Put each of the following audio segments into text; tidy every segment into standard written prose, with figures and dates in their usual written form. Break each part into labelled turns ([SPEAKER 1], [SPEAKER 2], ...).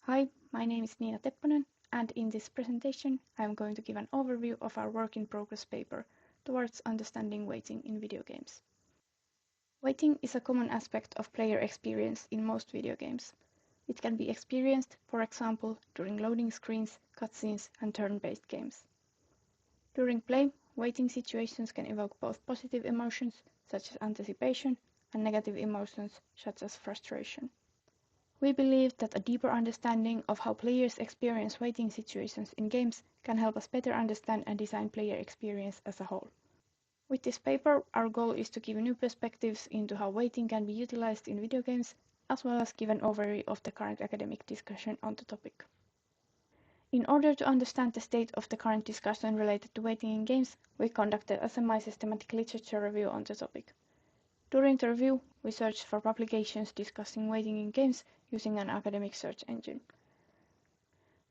[SPEAKER 1] Hi, my name is Tepponen, and in this presentation I am going to give an overview of our work in progress paper towards understanding waiting in video games. Waiting is a common aspect of player experience in most video games. It can be experienced, for example, during loading screens, cutscenes, and turn-based games. During play, waiting situations can evoke both positive emotions, such as anticipation, and negative emotions, such as frustration. We believe that a deeper understanding of how players experience waiting situations in games can help us better understand and design player experience as a whole. With this paper, our goal is to give new perspectives into how waiting can be utilized in video games, as well as give an overview of the current academic discussion on the topic. In order to understand the state of the current discussion related to waiting in games, we conducted a semi-systematic literature review on the topic. During the review, we searched for publications discussing waiting in games using an academic search engine.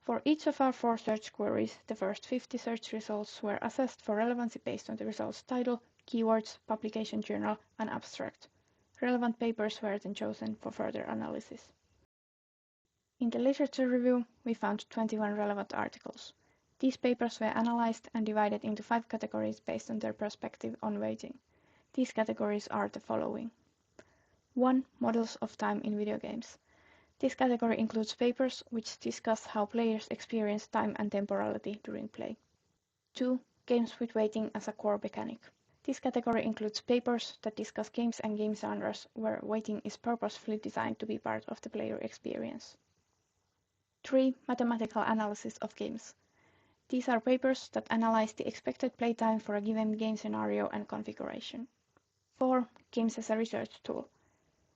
[SPEAKER 1] For each of our 4 search queries, the first 50 search results were assessed for relevancy based on the results title, keywords, publication journal, and abstract. Relevant papers were then chosen for further analysis. In the literature review, we found 21 relevant articles. These papers were analyzed and divided into 5 categories based on their perspective on waiting. These categories are the following. 1. Models of time in video games. This category includes papers which discuss how players experience time and temporality during play. 2. Games with waiting as a core mechanic. This category includes papers that discuss games and game genres where waiting is purposefully designed to be part of the player experience. 3. Mathematical analysis of games. These are papers that analyze the expected playtime for a given game scenario and configuration. 4. Games as a research tool.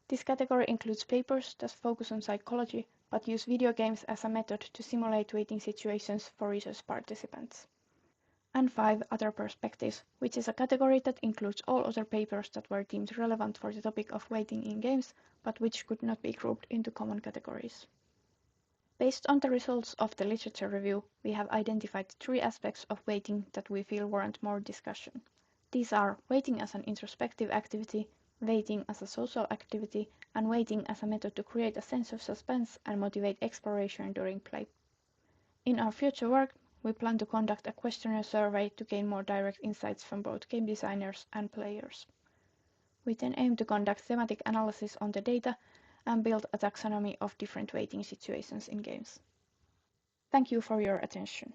[SPEAKER 1] This category includes papers that focus on psychology but use video games as a method to simulate waiting situations for research participants. And 5. Other perspectives, which is a category that includes all other papers that were deemed relevant for the topic of waiting in games, but which could not be grouped into common categories. Based on the results of the literature review, we have identified 3 aspects of waiting that we feel warrant more discussion. These are waiting as an introspective activity, waiting as a social activity, and waiting as a method to create a sense of suspense and motivate exploration during play. In our future work, we plan to conduct a questionnaire survey to gain more direct insights from both game designers and players. We then aim to conduct thematic analysis on the data and build a taxonomy of different waiting situations in games. Thank you for your attention.